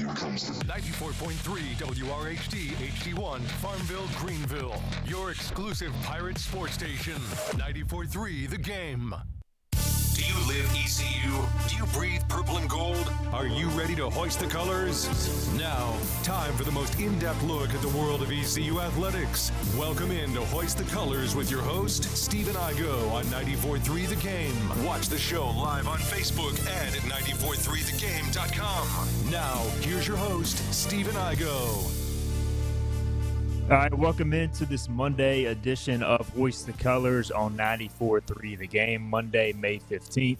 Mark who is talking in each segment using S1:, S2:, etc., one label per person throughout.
S1: 94.3 WRHD HD1 Farmville, Greenville. Your exclusive Pirate sports station. 94.3 The Game. Do you live ECU? Do you breathe purple and gold? Are you ready to hoist the colors? Now, time for the most in-depth look at the world of ECU athletics. Welcome in to Hoist the Colors with your host, Stephen Igo on 94.3 The Game. Watch the show live on Facebook and at 943thegame.com. Now, here's your host, Stephen Igo.
S2: All right, welcome into this Monday edition of Hoist the Colors on 94.3 The Game, Monday, May 15th.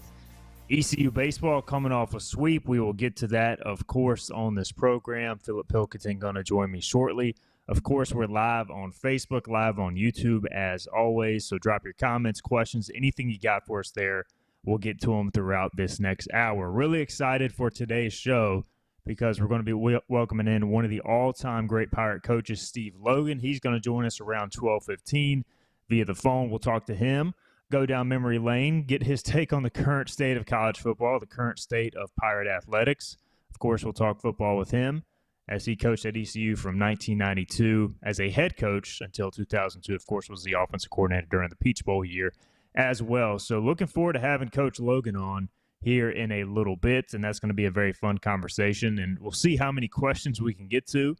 S2: ECU baseball coming off a sweep. We will get to that, of course, on this program. Philip Pilkington going to join me shortly. Of course, we're live on Facebook, live on YouTube, as always. So drop your comments, questions, anything you got for us there. We'll get to them throughout this next hour. Really excited for today's show, because we're going to be welcoming in one of the all-time great Pirate coaches, Steve Logan. He's going to join us around 12:15 via the phone. We'll talk to him, go down memory lane, get his take on the current state of college football, the current state of Pirate athletics. Of course, we'll talk football with him, as he coached at ECU from 1992 as a head coach until 2002. Of course, was the offensive coordinator during the Peach Bowl year as well. So looking forward to having Coach Logan on here in a little bit, and that's going to be a very fun conversation, and we'll see how many questions we can get to.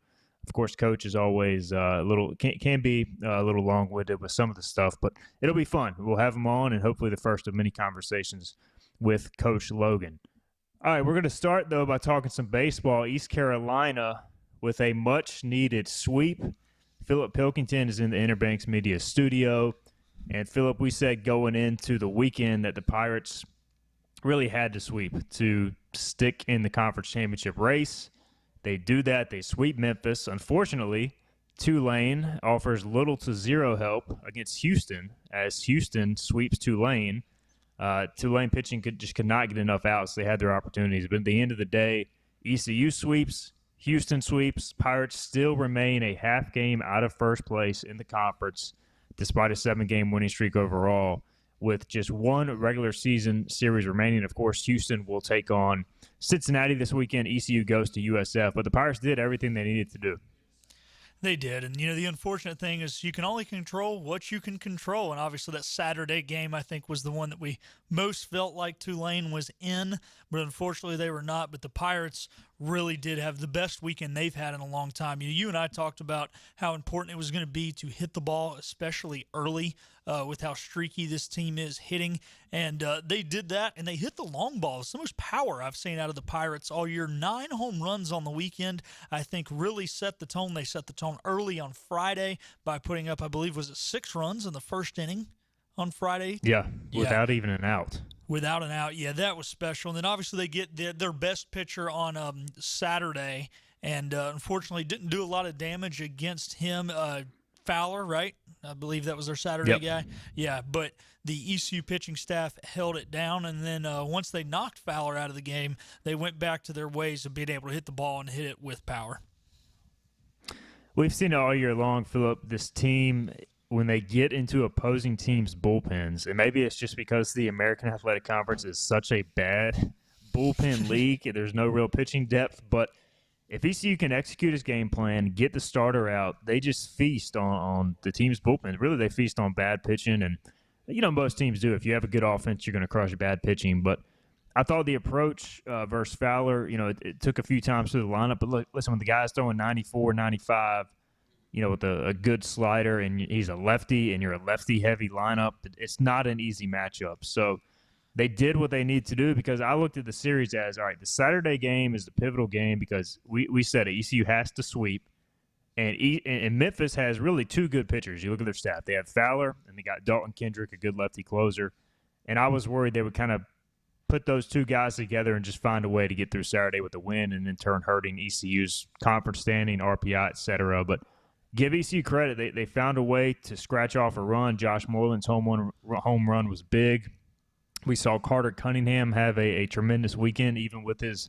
S2: Of course, Coach is always can be a little long-winded with some of the stuff, but it'll be fun. We'll have him on, and hopefully the first of many conversations with Coach Logan. All right, we're going to start, though, by talking some baseball. East Carolina with a much-needed sweep. Philip Pilkington is in the Inner Banks Media studio, and Philip, we said going into the weekend that the Pirates really had to sweep to stick in the conference championship race. They do that. They sweep Memphis. Unfortunately, Tulane offers little to zero help against Houston, as Houston sweeps Tulane. Tulane pitching could not get enough outs. They had their opportunities. But at the end of the day, ECU sweeps, Houston sweeps. Pirates still remain a half game out of first place in the conference, despite a 7-game winning streak overall, with just one regular season series remaining. Of course, Houston will take on Cincinnati this weekend. ECU goes to USF, but the Pirates did everything they needed to do.
S3: They did, and the unfortunate thing is you can only control what you can control, and obviously that Saturday game, I think, was the one that we most felt like Tulane was in, but unfortunately they were not. But the Pirates really did have the best weekend they've had in a long time. You and I talked about how important it was going to be to hit the ball, especially early, with how streaky this team is hitting, and they did that, and they hit the long ball. So much power I've seen out of the Pirates all year. 9 home runs on the weekend, I think, really set the tone. They set the tone early on Friday by putting up, I believe, was it 6 runs in the first inning on Friday?
S2: Yeah, without even an out.
S3: Without an out, yeah, that was special. And then obviously they get their best pitcher on Saturday, and unfortunately didn't do a lot of damage against him. Fowler, right? I believe that was their Saturday guy. Yeah, but the ECU pitching staff held it down, and then once they knocked Fowler out of the game, they went back to their ways of being able to hit the ball and hit it with power.
S2: We've seen it all year long, Philip. This team, when they get into opposing teams' bullpens, and maybe it's just because the American Athletic Conference is such a bad bullpen league, there's no real pitching depth, but if ECU can execute his game plan, get the starter out, they just feast on the team's bullpen. Really, they feast on bad pitching, and most teams do. If you have a good offense, you're going to crush bad pitching. But I thought the approach versus Fowler, it took a few times through the lineup. But look, listen, when the guy's throwing 94, 95, with a good slider, and he's a lefty, and you're a lefty-heavy lineup, it's not an easy matchup. So they did what they need to do, because I looked at the series as, all right, the Saturday game is the pivotal game, because we said it, ECU has to sweep. And Memphis has really 2 good pitchers. You look at their staff. They have Fowler, and they got Dalton Kendrick, a good lefty closer. And I was worried they would kind of put those 2 guys together and just find a way to get through Saturday with a win, and in turn hurting ECU's conference standing, RPI, et cetera. But give ECU credit. They found a way to scratch off a run. Josh Moreland's home run was big. We saw Carter Cunningham have a tremendous weekend, even with his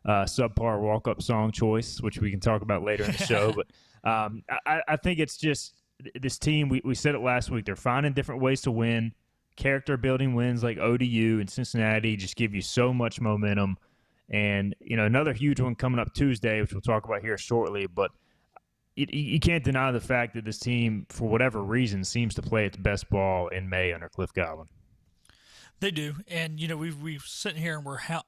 S2: subpar walk-up song choice, which we can talk about later in the show. But I think it's just this team, we said it last week, they're finding different ways to win. Character-building wins like ODU and Cincinnati just give you so much momentum. And, another huge one coming up Tuesday, which we'll talk about here shortly. But you can't deny the fact that this team, for whatever reason, seems to play its best ball in May under Cliff Godwin.
S3: They do, and we've sitting here and we're kind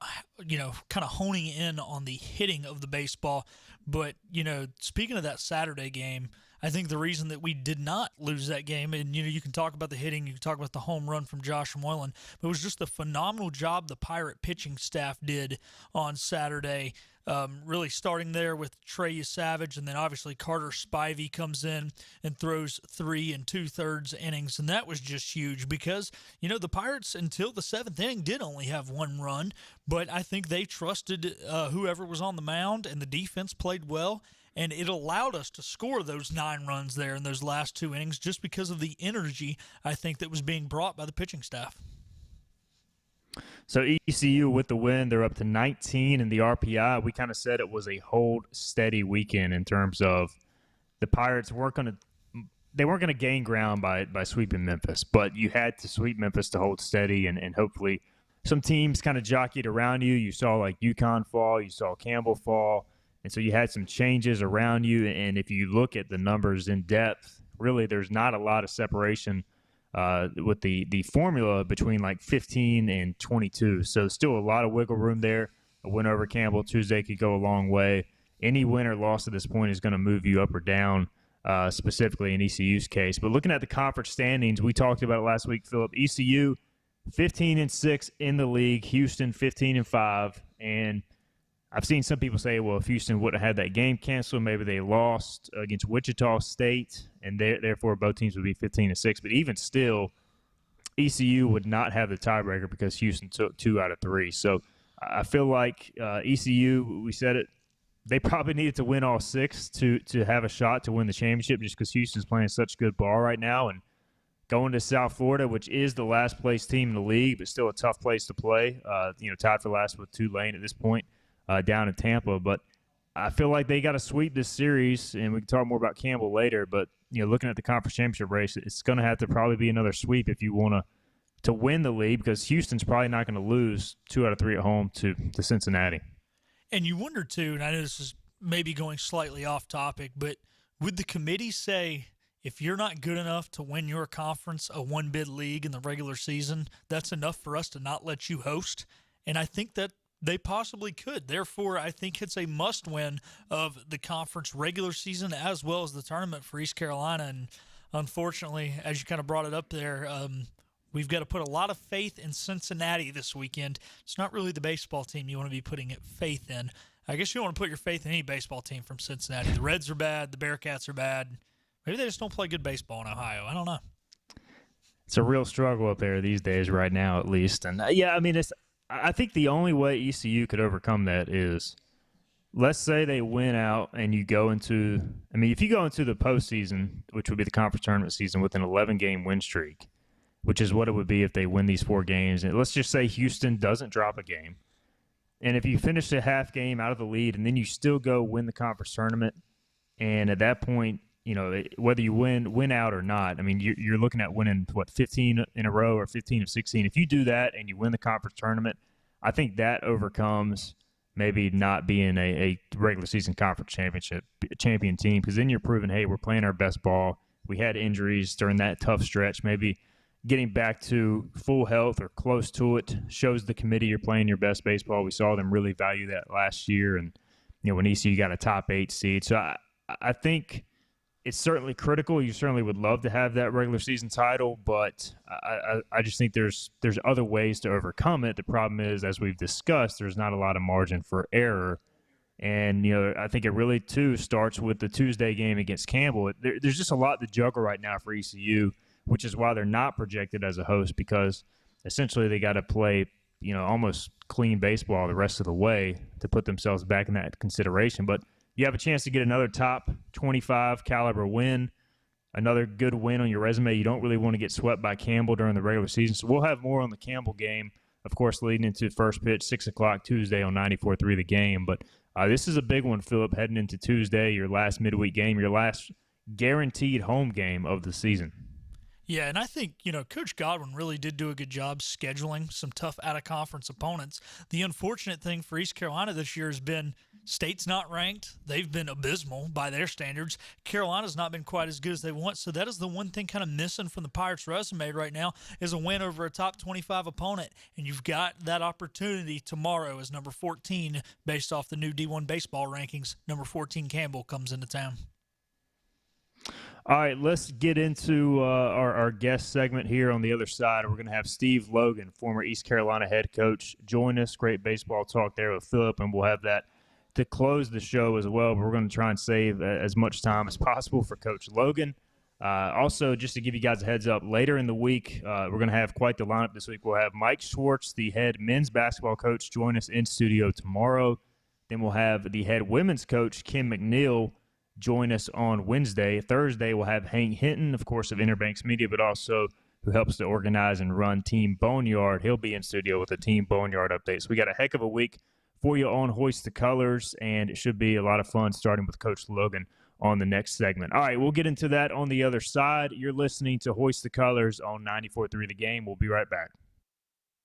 S3: of honing in on the hitting of the baseball. But speaking of that Saturday game, I think the reason that we did not lose that game, and you can talk about the hitting, you can talk about the home run from Josh Moylan, but it was just the phenomenal job the Pirate pitching staff did on Saturday. Really starting there with Trey Savage, and then obviously Carter Spivey comes in and throws 3 2/3 innings, and that was just huge because, the Pirates until the 7th inning did only have 1 run, but I think they trusted whoever was on the mound, and the defense played well, and it allowed us to score those 9 runs there in those last 2 innings just because of the energy, I think, that was being brought by the pitching staff.
S2: So ECU with the win, they're up to 19 in the RPI. We kind of said it was a hold steady weekend in terms of the Pirates weren't going to gain ground by sweeping Memphis, but you had to sweep Memphis to hold steady, and hopefully some teams kind of jockeyed around you. You saw like UConn fall, you saw Campbell fall, and so you had some changes around you. And if you look at the numbers in depth, really there's not a lot of separation with the formula between like 15 and 22. So still a lot of wiggle room there. A win over Campbell Tuesday could go a long way. Any win or loss at this point is going to move you up or down, specifically in ECU's case. But looking at the conference standings, we talked about it last week, Philip. ECU 15-6 in the league. Houston 15-5. And I've seen some people say, well, if Houston wouldn't have had that game canceled, maybe they lost against Wichita State, and therefore both teams would be 15-6. But even still, ECU would not have the tiebreaker because Houston took 2 out of 3. So I feel like ECU, we said it, they probably needed to win all 6 to have a shot to win the championship just because Houston's playing such good ball right now. And going to South Florida, which is the last place team in the league, but still a tough place to play, tied for last with Tulane at this point. Down in Tampa, but I feel like they got to sweep this series, and we can talk more about Campbell later, but looking at the conference championship race, it's going to have to probably be another sweep if you want to win the league, because Houston's probably not going to lose 2 out of 3 at home to Cincinnati.
S3: And you wonder too, and I know this is maybe going slightly off topic, but would the committee say, if you're not good enough to win your conference a 1-bid league in the regular season, that's enough for us to not let you host? And I think that they possibly could. Therefore, I think it's a must-win of the conference regular season as well as the tournament for East Carolina. And unfortunately, as you kind of brought it up there, we've got to put a lot of faith in Cincinnati this weekend. It's not really the baseball team you want to be putting faith in. I guess you don't want to put your faith in any baseball team from Cincinnati. The Reds are bad. The Bearcats are bad. Maybe they just don't play good baseball in Ohio. I don't know.
S2: It's a real struggle up there these days right now, at least. And, I think the only way ECU could overcome that is, let's say they win out and you go into – if you go into the postseason, which would be the conference tournament season, with an 11-game win streak, which is what it would be if they win these 4 games. And let's just say Houston doesn't drop a game. And if you finish a half game out of the lead and then you still go win the conference tournament, and at that point, whether you win out or not, you're looking at winning, 15 in a row or 15 of 16. If you do that and you win the conference tournament, I think that overcomes maybe not being a regular season conference champion team, because then you're proving, hey, we're playing our best ball. We had injuries during that tough stretch. Maybe getting back to full health or close to it shows the committee you're playing your best baseball. We saw them really value that last year, and when ECU got a top 8 seed. So I think it's certainly critical. You certainly would love to have that regular season title, but I just think there's other ways to overcome it. The problem is, as we've discussed, there's not a lot of margin for error. And, I think it really, too, starts with the Tuesday game against Campbell. There's just a lot to juggle right now for ECU, which is why they're not projected as a host, because essentially they got to play, almost clean baseball the rest of the way to put themselves back in that consideration. But you have a chance to get another top 25 caliber win, another good win on your resume. You don't really want to get swept by Campbell during the regular season. So we'll have more on the Campbell game, of course, leading into first pitch, 6 o'clock Tuesday on 94.3 The Game. But this is a big one, Philip, heading into Tuesday, your last midweek game, your last guaranteed home game of the season.
S3: Yeah, and I think, Coach Godwin really did do a good job scheduling some tough out-of-conference opponents. The unfortunate thing for East Carolina this year has been State's not ranked. They've been abysmal by their standards. Carolina's not been quite as good as they want, so that is the one thing kind of missing from the Pirates' resume right now is a win over a top 25 opponent, and you've got that opportunity tomorrow as number 14, based off the new D1 baseball rankings. Number 14, Campbell, comes into town.
S2: All right, let's get into our guest segment here on the other side. We're going to have Steve Logan, former East Carolina head coach, join us. Great baseball talk there with Philip, and we'll have that to close the show as well. But we're going to try and save as much time as possible for Coach Logan. Also, just to give you guys a heads up, later in the week, we're going to have quite the lineup this week. We'll have Mike Schwartz, the head men's basketball coach, join us in studio tomorrow. Then we'll have the head women's coach, Kim McNeil, join us on Wednesday. Thursday, we'll have Hank Hinton, of course, of Interbanks Media, but also who helps to organize and run Team Boneyard. He'll be in studio with a Team Boneyard update. So we got a heck of a week for you on Hoist the Colors, and it should be a lot of fun starting with Coach Logan on the next segment. All right, we'll get into that on the other side. You're listening to Hoist the Colors on 94.3 The Game. We'll be right back.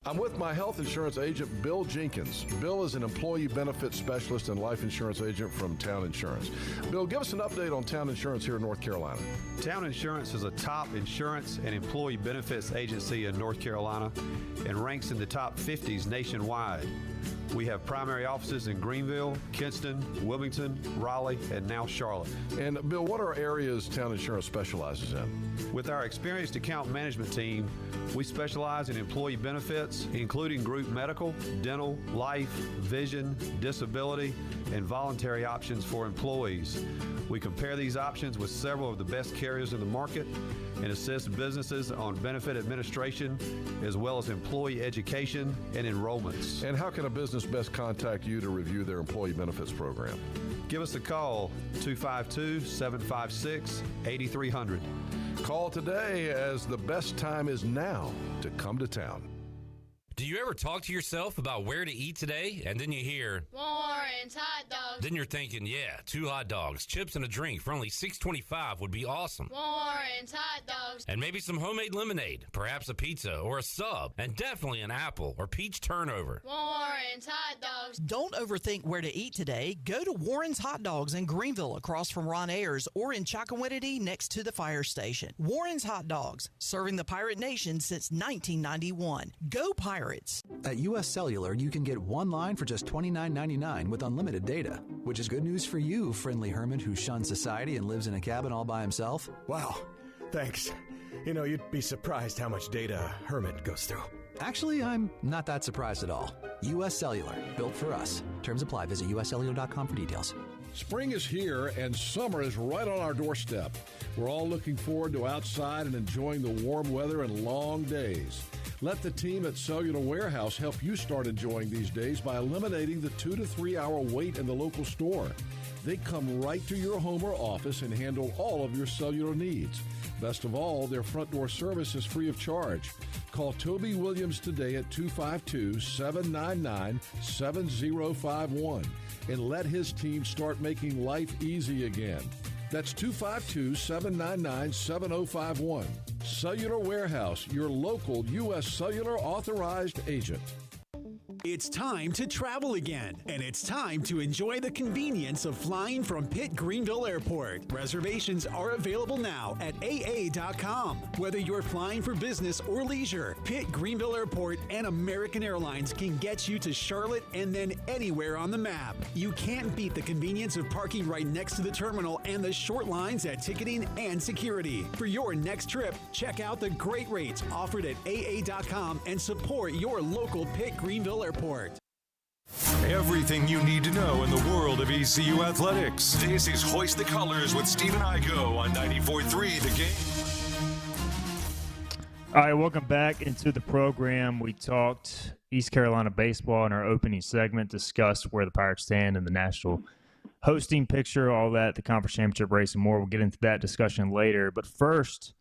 S4: I'm with my health insurance agent, Bill Jenkins. Bill is an employee benefits specialist and life insurance agent from Town Insurance. Bill, give us an update on Town Insurance here in North Carolina.
S5: Town Insurance is a top insurance and employee benefits agency in North Carolina and ranks in the top 50s nationwide. We have primary offices in Greenville, Kinston, Wilmington, Raleigh, and now Charlotte.
S4: And Bill, what are areas Town Insurance specializes in?
S5: With our experienced account management team, we specialize in employee benefits, including group medical, dental, life, vision, disability, and voluntary options for employees. We compare these options with several of the best carriers in the market and assist businesses on benefit administration as well as employee education and enrollments.
S4: And how can a business best contact you to review their employee benefits program?
S5: Give us a call, 252-756-8300.
S4: Call today, as the best time is now to come to town.
S6: Do you ever talk to yourself about where to eat today, and then you hear
S7: Warren's Hot Dogs?
S6: Then you're thinking, yeah, 2 hot dogs, chips, and a drink for only $6.25 would be awesome.
S7: Warren's Hot Dogs.
S6: And maybe some homemade lemonade, perhaps a pizza or a sub, and definitely an apple or peach turnover.
S7: Warren's Hot Dogs.
S8: Don't overthink where to eat today. Go to Warren's Hot Dogs in Greenville across from Ron Ayers, or in Chocowinity next to the fire station. Warren's Hot Dogs, serving the Pirate Nation since 1991. Go Pirates!
S9: At U.S. Cellular, you can get one line for just $29.99 with unlimited data, which is good news for you, friendly hermit who shuns society and lives in a cabin all by himself.
S10: Wow, thanks. You'd be surprised how much data a hermit goes through.
S9: Actually, I'm not that surprised at all. U.S. Cellular, built for us. Terms apply. Visit uscellular.com for details.
S4: Spring is here and summer is right on our doorstep. We're all looking forward to outside and enjoying the warm weather and long days. Let the team at Cellular Warehouse help you start enjoying these days by eliminating the 2 to 3 hour wait in the local store. They come right to your home or office and handle all of your cellular needs. Best of all, their front door service is free of charge. Call Toby Williams today at 252-799-7051 and let his team start making life easy again. That's 252-799-7051. Cellular Warehouse, your local U.S. Cellular authorized agent.
S11: It's time to travel again, and it's time to enjoy the convenience of flying from Pitt Greenville Airport. Reservations are available now at AA.com. Whether you're flying for business or leisure, Pitt Greenville Airport and American Airlines can get you to Charlotte and then anywhere on the map. You can't beat the convenience of parking right next to the terminal and the short lines at ticketing and security. For your next trip, check out the great rates offered at AA.com and support your local Pitt Greenville Airport.
S1: Everything you need to know in the world of ECU athletics. This is Hoist the Colors with Stephen Igo on 94.3 The Game.
S2: All right, welcome back into the program. We talked East Carolina baseball in our opening segment, discussed where the Pirates stand in the national hosting picture, all that, the conference championship race, and more. We'll get into that discussion later. But first,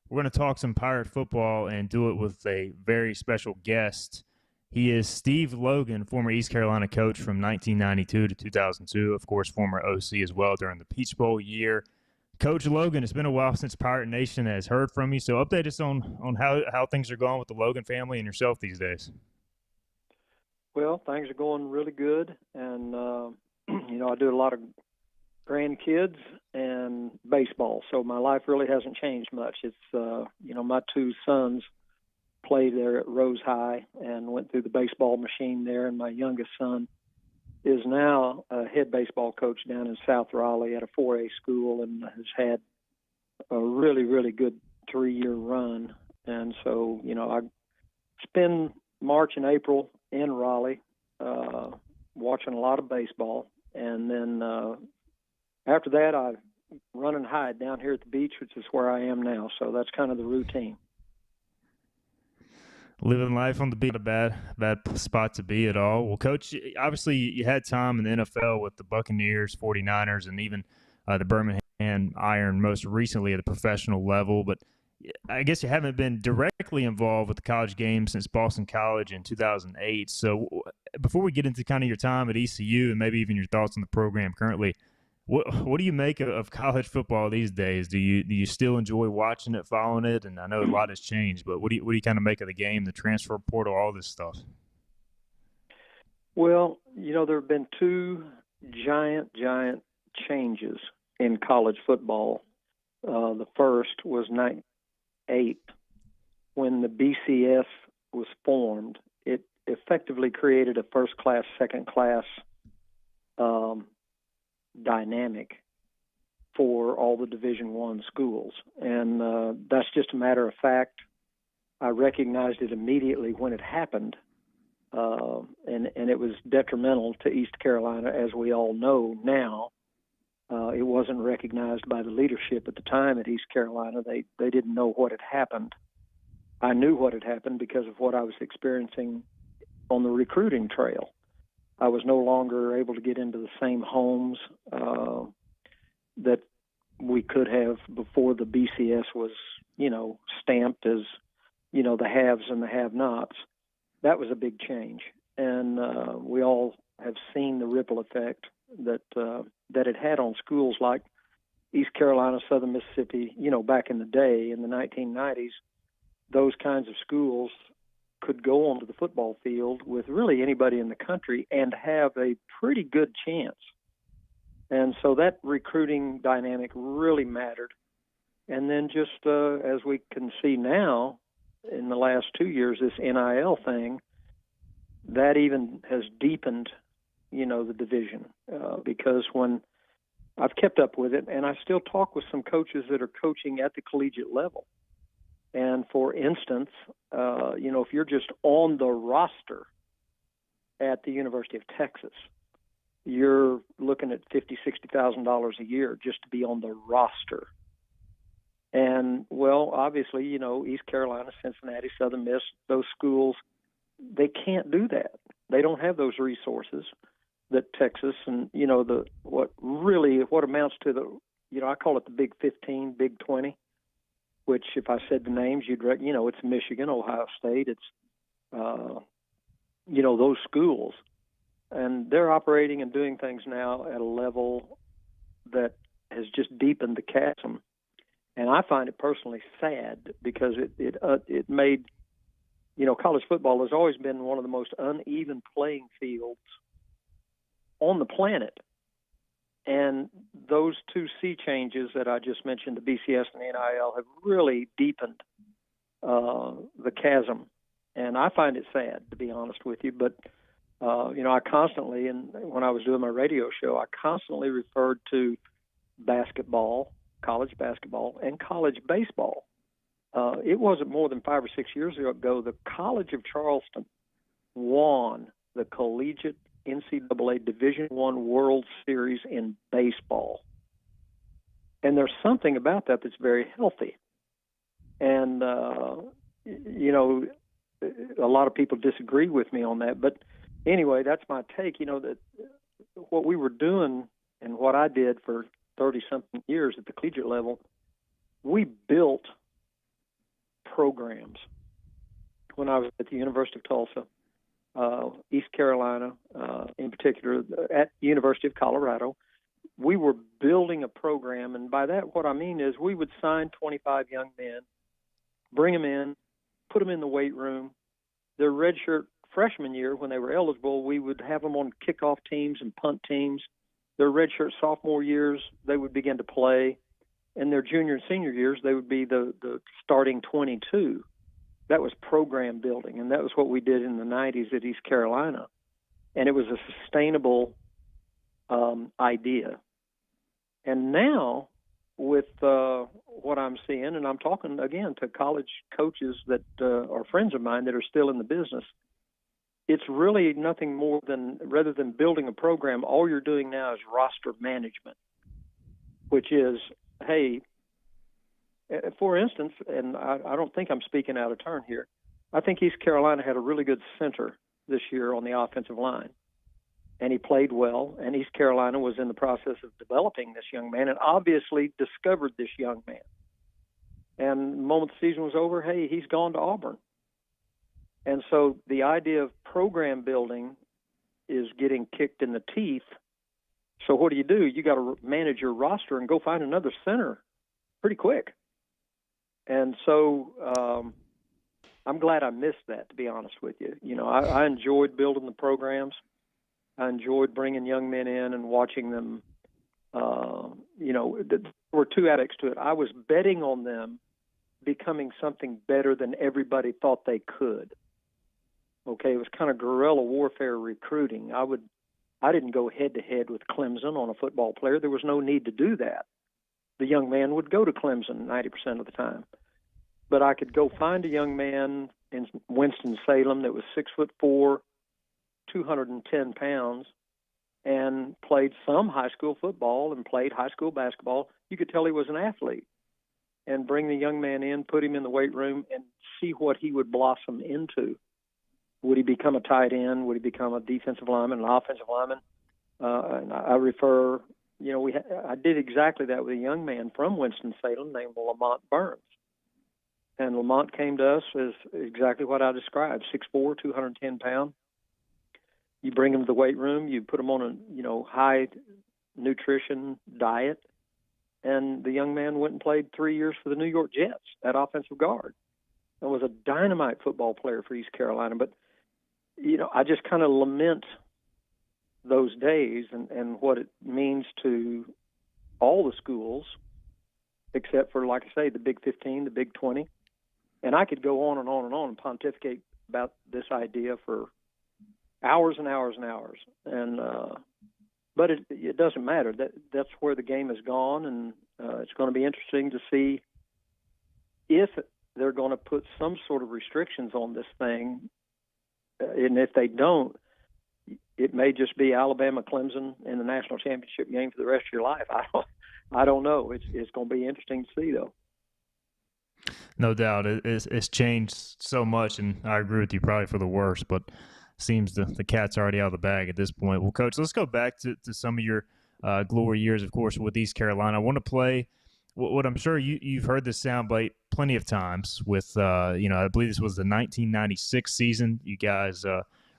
S2: we're going to talk some Pirate football and do it with a very special guest. He is Steve Logan, former East Carolina coach from 1992 to 2002, of course, former OC as well during the Peach Bowl year. Coach Logan, it's been a while since Pirate Nation has heard from you, so update us on how things are going with the Logan family and yourself these days.
S12: Well, things are going really good, and I do a lot of grandkids and baseball, so my life really hasn't changed much. It's my two sons played there at Rose High and went through the baseball machine there, and my youngest son is now a head baseball coach down in South Raleigh at a 4A school and has had a really, really good 3-year run. And so, I spend March and April in Raleigh watching a lot of baseball. And then after that, I run and hide down here at the beach, which is where I am now. So that's kind of the routine.
S2: Living life on the beach, a bad spot to be at all. Well, Coach, obviously you had time in the NFL with the Buccaneers, 49ers, and even the Birmingham Iron most recently at the professional level. But I guess you haven't been directly involved with the college game since Boston College in 2008. So before we get into kind of your time at ECU and maybe even your thoughts on the program currently, what do you make of college football these days? Do you still enjoy watching it, following it? And I know a lot has changed, but what do you kind of make of the game, the transfer portal, all this stuff?
S12: Well, there have been two giant changes in college football. The first was 98 when the BCS was formed. It effectively created a first class, second class dynamic for all the Division I schools. And that's just a matter of fact. I recognized it immediately when it happened, and it was detrimental to East Carolina, as we all know now. It wasn't recognized by the leadership at the time at East Carolina. They didn't know what had happened. I knew what had happened because of what I was experiencing on the recruiting trail. I was no longer able to get into the same homes that we could have before the BCS was, stamped as, the haves and the have-nots. That was a big change. And we all have seen the ripple effect that it had on schools like East Carolina, Southern Mississippi, back in the day in the 1990s. Those kinds of schools could go onto the football field with really anybody in the country and have a pretty good chance. And so that recruiting dynamic really mattered. And then just as we can see now in the last 2 years, this NIL thing, that even has deepened, the division because when I've kept up with it, and I still talk with some coaches that are coaching at the collegiate level. And for instance, if you're just on the roster at the University of Texas, you're looking at $50,000-$60,000 a year just to be on the roster. And well, obviously, East Carolina, Cincinnati, Southern Miss, those schools, they can't do that. They don't have those resources that Texas and what amounts to the I call it the Big 15, Big 20. Which, if I said the names, it's Michigan, Ohio State, it's, those schools. And they're operating and doing things now at a level that has just deepened the chasm. And I find it personally sad because it made, college football has always been one of the most uneven playing fields on the planet. And those two sea changes that I just mentioned, the BCS and the NIL, have really deepened the chasm. And I find it sad, to be honest with you. But, I constantly, and when I was doing my radio show, I constantly referred to basketball, college basketball, and college baseball. It wasn't more than 5 or 6 years ago, the College of Charleston won the collegiate NCAA Division I World Series in baseball. And there's something about that that's very healthy. And, a lot of people disagree with me on that. But anyway, that's my take, that what we were doing and what I did for 30-something years at the collegiate level, we built programs. When I was at the University of Tulsa, East Carolina, in particular, at University of Colorado, we were building a program, and by that what I mean is we would sign 25 young men, bring them in, put them in the weight room. Their redshirt freshman year, when they were eligible, we would have them on kickoff teams and punt teams. Their redshirt sophomore years, they would begin to play. In their junior and senior years, they would be the starting 22. That was program building, and that was what we did in the 90s at East Carolina. And it was a sustainable idea. And now, with what I'm seeing, and I'm talking, again, to college coaches that are friends of mine that are still in the business, it's really nothing more than, rather than building a program, all you're doing now is roster management, which is, hey, for instance, and I don't think I'm speaking out of turn here, I think East Carolina had a really good center this year on the offensive line. And he played well, and East Carolina was in the process of developing this young man and obviously discovered this young man. And the moment the season was over, hey, he's gone to Auburn. And so the idea of program building is getting kicked in the teeth. So what do? You got to manage your roster and go find another center pretty quick. And so I'm glad I missed that, to be honest with you. You know, I enjoyed building the programs. I enjoyed bringing young men in and watching them. There were two aspects to it. I was betting on them becoming something better than everybody thought they could. Okay, it was kind of guerrilla warfare recruiting. I didn't go head-to-head with Clemson on a football player. There was no need to do that. The young man would go to Clemson 90% of the time. But I could go find a young man in Winston-Salem that was 6'4", 210 pounds, and played some high school football and played high school basketball. You could tell he was an athlete. And bring the young man in, put him in the weight room, and see what he would blossom into. Would he become a tight end? Would he become a defensive lineman, an offensive lineman? And I refer, I did exactly that with a young man from Winston-Salem named Lamont Burns. And Lamont came to us as exactly what I described, 6'4", 210 pounds. You bring him to the weight room, you put him on a high nutrition diet, and the young man went and played 3 years for the New York Jets at offensive guard and was a dynamite football player for East Carolina. But, I just kind of lament those days and what it means to all the schools, except for, like I say, the Big 15, the Big 20. And I could go on and on and on and pontificate about this idea for hours and hours and hours. And but it doesn't matter. That's where the game has gone, and it's going to be interesting to see if they're going to put some sort of restrictions on this thing. And if they don't, it may just be Alabama, Clemson in the national championship game for the rest of your life. I don't know. It's going to be interesting to see, though.
S2: No doubt. It's changed so much, and I agree with you, probably for the worse, but seems the cat's already out of the bag at this point. Well, Coach, let's go back to some of your glory years, of course, with East Carolina. I want to play what I'm sure you've heard this soundbite plenty of times with, I believe this was the 1996 season. You guys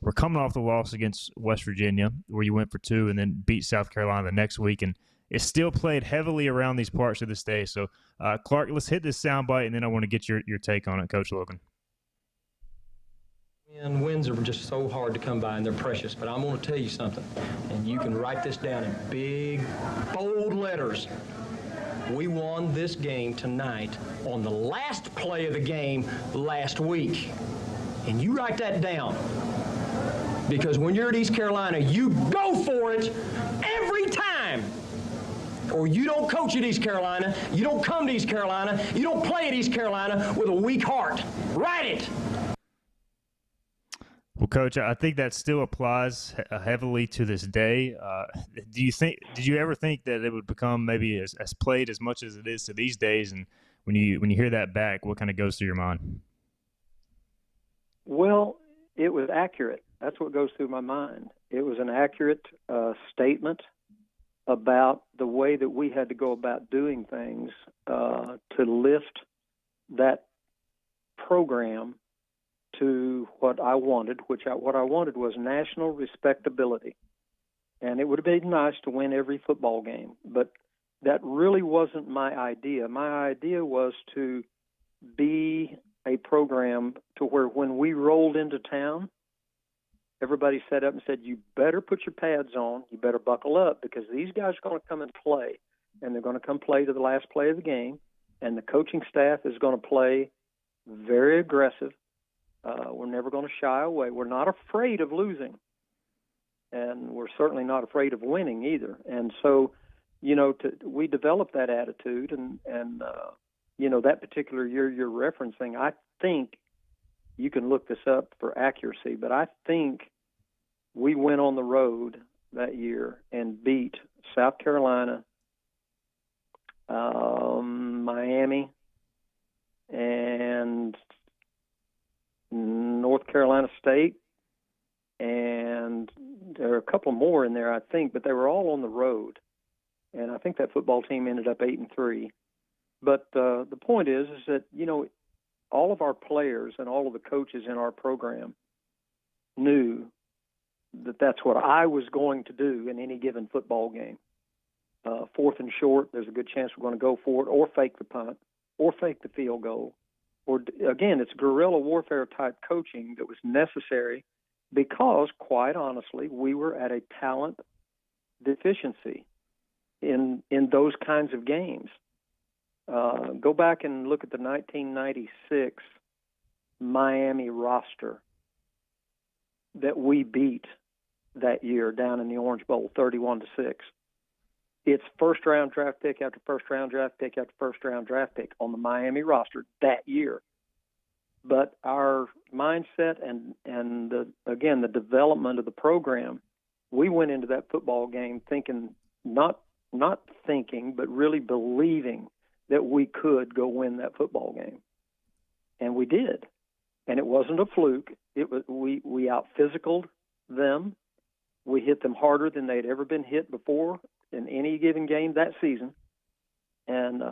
S2: were coming off the loss against West Virginia, where you went for 2 and then beat South Carolina the next week, and it's still played heavily around these parts of this day. So, Clark, let's hit this soundbite, and then I want to get your take on it, Coach Logan.
S13: And wins are just so hard to come by, and they're precious. But I'm going to tell you something, and you can write this down in big, bold letters. We won this game tonight on the last play of the game last week. And you write that down. Because when you're at East Carolina, you go for it every time. Or you don't coach at East Carolina, you don't come to East Carolina, you don't play at East Carolina with a weak heart. Write it.
S2: Well, Coach, I think that still applies heavily to this day. Did you ever think that it would become maybe as played as much as it is to these days? And when you hear that back, what kind of goes through your mind?
S12: Well, it was accurate. That's what goes through my mind. It was an accurate statement about the way that we had to go about doing things to lift that program to what I wanted, what I wanted was national respectability. And it would have been nice to win every football game, but that really wasn't my idea. My idea was to be a program to where when we rolled into town, everybody sat up and said, you better put your pads on, you better buckle up, because these guys are going to come and play, and they're going to come play to the last play of the game, and the coaching staff is going to play very aggressive. We're never going to shy away. We're not afraid of losing, and we're certainly not afraid of winning either. And so, we developed that attitude, and that particular year you're referencing, I think you can look this up for accuracy, but I think we went on the road that year and beat South Carolina, Miami, and North Carolina State, and there are a couple more in there, I think, but they were all on the road. And I think that football team ended up 8-3. But the point is that, all of our players and all of the coaches in our program knew that that's what I was going to do in any given football game. Fourth and short, there's a good chance we're going to go for it, or fake the punt, or fake the field goal. Or, again, it's guerrilla warfare type coaching that was necessary because, quite honestly, we were at a talent deficiency in those kinds of games. Go back and look at the 1996 Miami roster that we beat that year down in the Orange Bowl, 31-6. It's first-round draft pick after first-round draft pick after first-round draft pick on the Miami roster that year. But our mindset and the development of the program, we went into that football game thinking, not thinking, but really believing that we could go win that football game. And we did. And it wasn't a fluke. It was we out-physicaled them. We hit them harder than they'd ever been hit before in any given game that season. And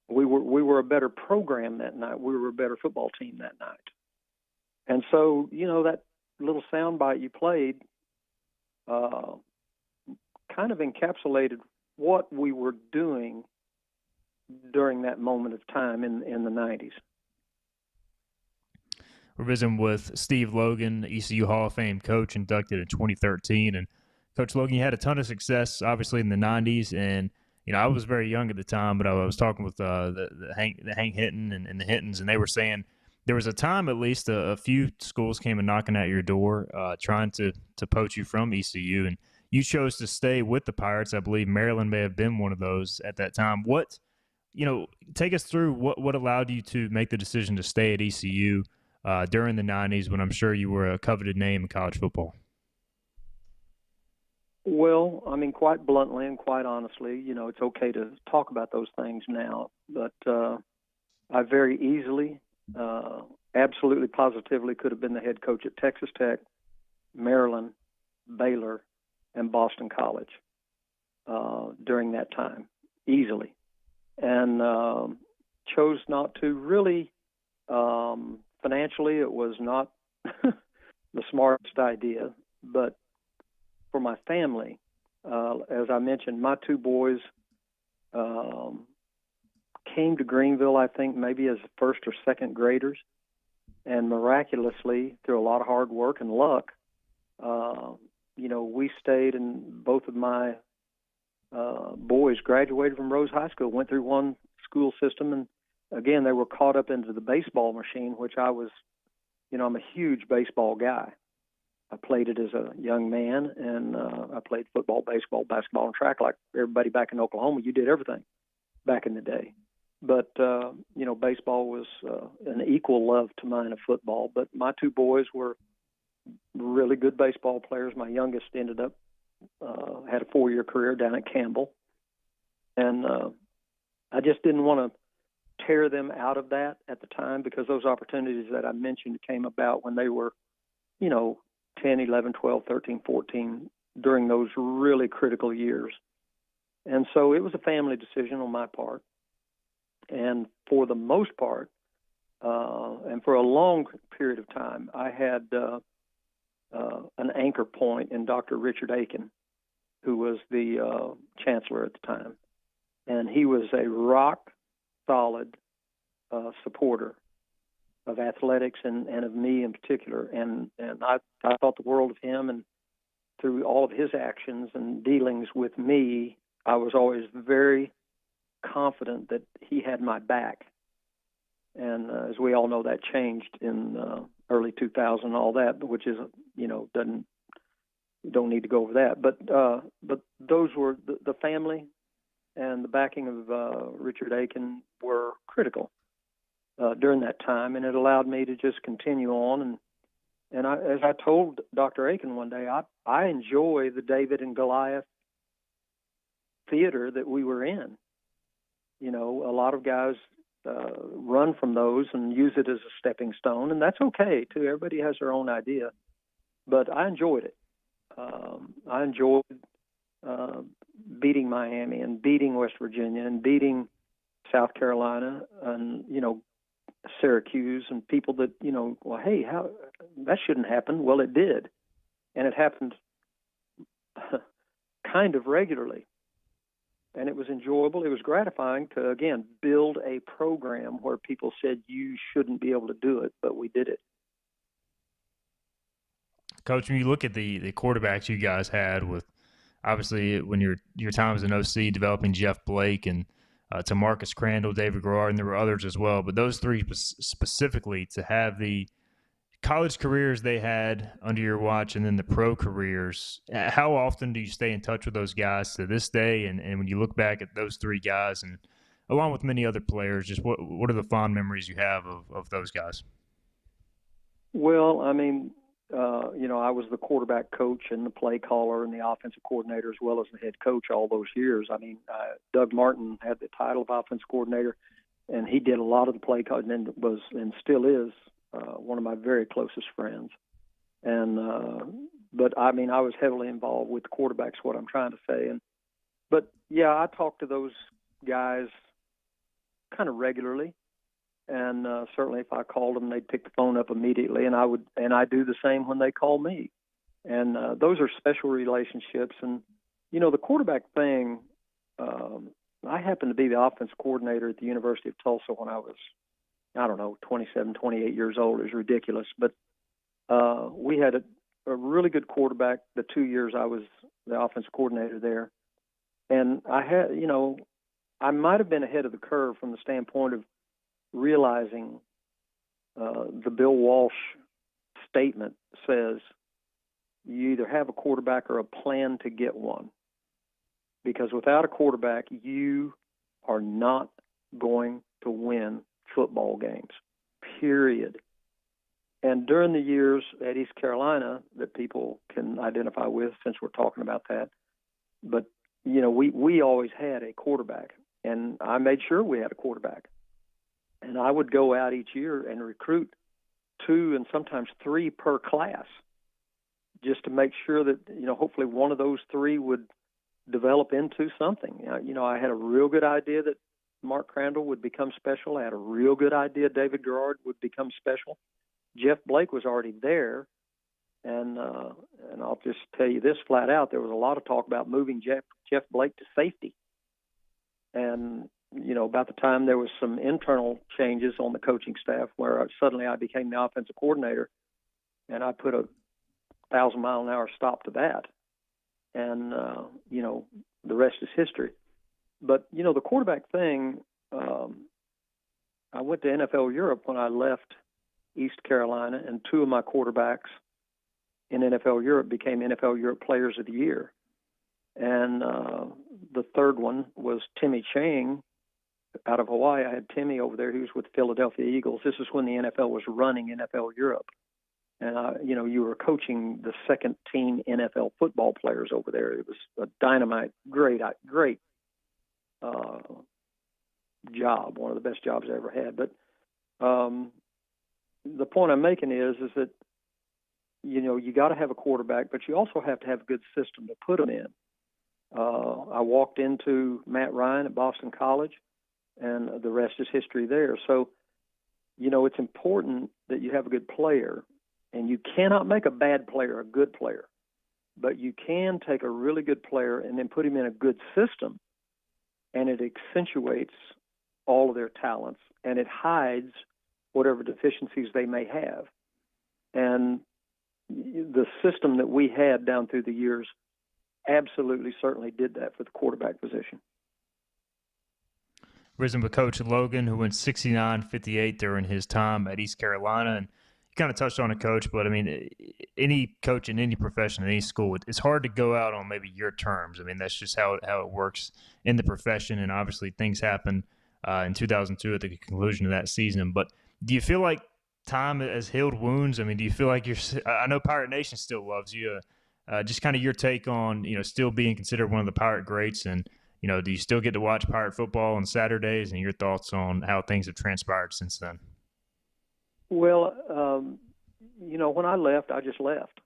S12: we were a better program that night. We were a better football team that night. And so, that little soundbite you played kind of encapsulated what we were doing during that moment of time in the 90s.
S2: We're visiting with Steve Logan, ECU Hall of Fame coach, inducted in 2013. And Coach Logan, you had a ton of success, obviously, in the 90s. And, I was very young at the time, but I was talking with the Hank Hinton and the Hintons, and they were saying there was a time at least a few schools came and knocking at your door trying to poach you from ECU. And you chose to stay with the Pirates. I believe Maryland may have been one of those at that time. What, take us through what allowed you to make the decision to stay at ECU during the 90s when I'm sure you were a coveted name in college football?
S12: Well, quite bluntly and quite honestly, it's okay to talk about those things now, but I very easily, absolutely positively could have been the head coach at Texas Tech, Maryland, Baylor, and Boston College during that time, easily. And chose not to. Really, financially, it was not the smartest idea, but for my family, as I mentioned, my two boys came to Greenville, I think, maybe as first or second graders, and miraculously, through a lot of hard work and luck, we stayed, and both of my boys graduated from Rose High School, went through one school system, and again, they were caught up into the baseball machine, which I was, I'm a huge baseball guy. I played it as a young man, and I played football, baseball, basketball, and track like everybody back in Oklahoma. You did everything back in the day. But, baseball was an equal love to mine of football. But my two boys were really good baseball players. My youngest ended up, had a 4-year career down at Campbell. And I just didn't want to tear them out of that at the time, because those opportunities that I mentioned came about when they were, 10, 11, 12, 13, 14, during those really critical years. And so it was a family decision on my part. And for the most part, and for a long period of time, I had an anchor point in Dr. Richard Aiken, who was the chancellor at the time. And he was a rock-solid supporter of athletics and of me in particular. And I thought the world of him, and through all of his actions and dealings with me, I was always very confident that he had my back. And as we all know, that changed in early 2000 and all that, which is, don't need to go over that. But those were the family and the backing of Richard Aiken were critical during that time, and it allowed me to just continue on. And as I told Dr. Aiken one day, I enjoy the David and Goliath theater that we were in. A lot of guys run from those and use it as a stepping stone, and that's okay too. Everybody has their own idea, but I enjoyed it. I enjoyed beating Miami and beating West Virginia and beating South Carolina and Syracuse and people that well, hey, how that shouldn't happen. Well, it did, and it happened kind of regularly. And it was enjoyable. It was gratifying to, again, build a program where people said you shouldn't be able to do it, but we did it.
S2: Coach, when you look at the quarterbacks you guys had with, obviously, when your time as an OC developing Jeff Blake and to Marcus Crandall, David Garrard, and there were others as well, but those three specifically, to have the college careers they had under your watch and then the pro careers, how often do you stay in touch with those guys to this day? And when you look back at those three guys and along with many other players, just what are the fond memories you have of those guys?
S12: Well, I mean, I was the quarterback coach and the play caller and the offensive coordinator as well as the head coach all those years. I mean, Doug Martin had the title of offensive coordinator, and he did a lot of the play calling and still is one of my very closest friends. And but I mean, I was heavily involved with the quarterbacks, what I'm trying to say. But yeah, I talked to those guys kind of regularly. And certainly if I called them, they'd pick the phone up immediately, and I do the same when they call me. And those are special relationships. And, the quarterback thing, I happened to be the offensive coordinator at the University of Tulsa when I was, 27, 28 years old. It was ridiculous. But we had a really good quarterback the 2 years I was the offensive coordinator there. And I had, I might have been ahead of the curve from the standpoint of realizing the Bill Walsh statement says you either have a quarterback or a plan to get one. Because without a quarterback, you are not going to win football games, period. And during the years at East Carolina that people can identify with, since we're talking about that, but, we always had a quarterback, and I made sure we had a quarterback. And I would go out each year and recruit 2 and sometimes 3 per class just to make sure that, hopefully one of those 3 would develop into something. I had a real good idea that Mark Crandall would become special. I had a real good idea David Garrard would become special. Jeff Blake was already there. And I'll just tell you this flat out, there was a lot of talk about moving Jeff Blake to safety. And about the time there was some internal changes on the coaching staff where suddenly I became the offensive coordinator, and I put a 1,000-mile-an-hour stop to that. And, the rest is history. But, the quarterback thing, I went to NFL Europe when I left East Carolina, and 2 of my quarterbacks in NFL Europe became NFL Europe Players of the Year. And the third one was Timmy Chang, out of Hawaii. I had Timmy over there. He was with the Philadelphia Eagles. This is when the NFL was running NFL Europe. And, you were coaching the second team NFL football players over there. It was a dynamite, great job, one of the best jobs I ever had. But the point I'm making is that, you got to have a quarterback, but you also have to have a good system to put them in. I walked into Matt Ryan at Boston College, and the rest is history there. So, it's important that you have a good player. And you cannot make a bad player a good player, but you can take a really good player and then put him in a good system, and it accentuates all of their talents, and it hides whatever deficiencies they may have. And the system that we had down through the years absolutely certainly did that for the quarterback position.
S2: Risen with Coach Logan, who went 69-58 during his time at East Carolina. And you kind of touched on it, Coach, but, I mean, any coach in any profession, in any school, it's hard to go out on maybe your terms. I mean, that's just how it works in the profession, and obviously things happen in 2002 at the conclusion of that season. But do you feel like time has healed wounds? I mean, do you feel like I know Pirate Nation still loves you. Just kind of your take on, still being considered one of the Pirate greats, and, do you still get to watch Pirate football on Saturdays, and your thoughts on how things have transpired since then?
S12: Well, when I left, I just left.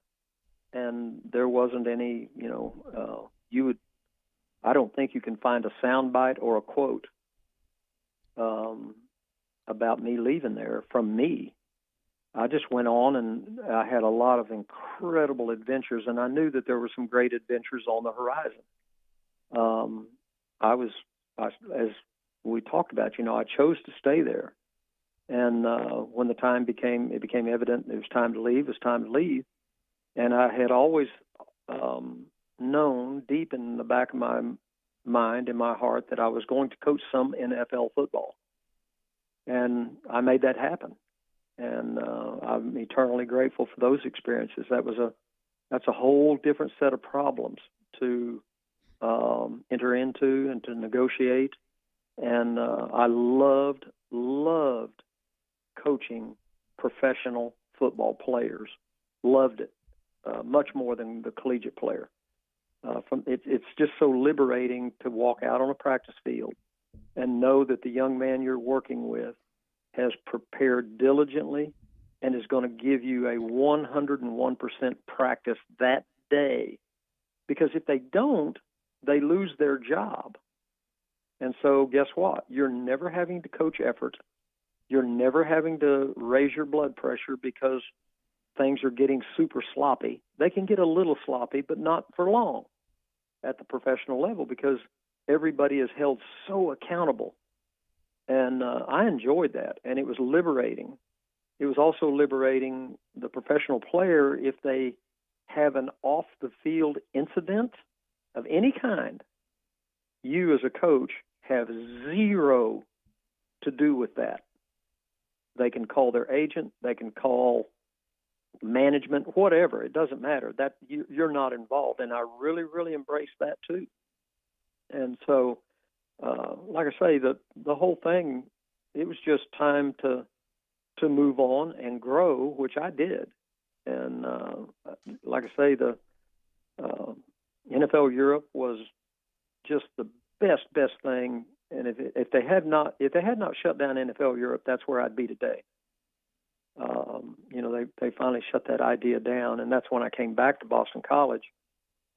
S12: And there wasn't any, I don't think you can find a soundbite or a quote about me leaving there from me. I just went on, and I had a lot of incredible adventures, and I knew that there were some great adventures on the horizon. As we talked about, I chose to stay there. And when the time became evident it was time to leave, it was time to leave. And I had always known deep in the back of my mind, in my heart, that I was going to coach some NFL football. And I made that happen. And I'm eternally grateful for those experiences. That's a whole different set of problems to enter into and to negotiate. And I loved coaching professional football players. Loved it much more than the collegiate player. It's just so liberating to walk out on a practice field and know that the young man you're working with has prepared diligently and is going to give you a 101% practice that day. Because if they don't, they lose their job. And so guess what? You're never having to coach effort. You're never having to raise your blood pressure because things are getting super sloppy. They can get a little sloppy, but not for long at the professional level because everybody is held so accountable. And I enjoyed that, and it was liberating. It was also liberating the professional player if they have an off-the-field incident of any kind. You as a coach have zero to do with that. They can call their agent, they can call management, whatever. It doesn't matter. That you're not involved, and I really, really embrace that too. And so, like I say, the whole thing, it was just time to move on and grow, which I did. And like I say, the NFL Europe was just the best thing. And if they had not shut down NFL Europe, that's where I'd be today. They finally shut that idea down, and that's when I came back to Boston College.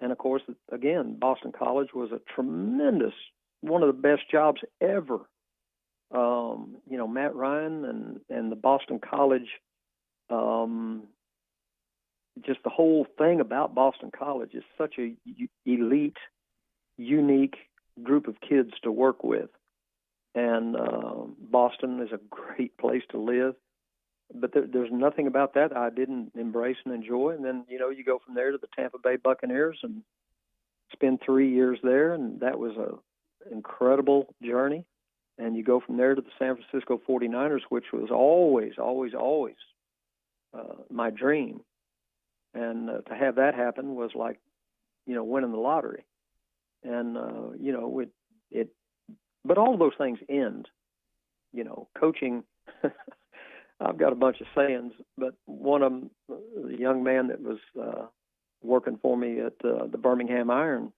S12: And of course, again, Boston College was a tremendous, one of the best jobs ever. Matt Ryan and the Boston College, just the whole thing about Boston College is such a elite, unique group of kids to work with. And Boston is a great place to live. But there's nothing about that I didn't embrace and enjoy. And then, you go from there to the Tampa Bay Buccaneers and spend 3 years there, and that was an incredible journey. And you go from there to the San Francisco 49ers, which was always my dream. And to have that happen was like, winning the lottery. And, but all of those things end. Coaching, I've got a bunch of sayings, but one of them, the young man that was working for me at the Birmingham Iron,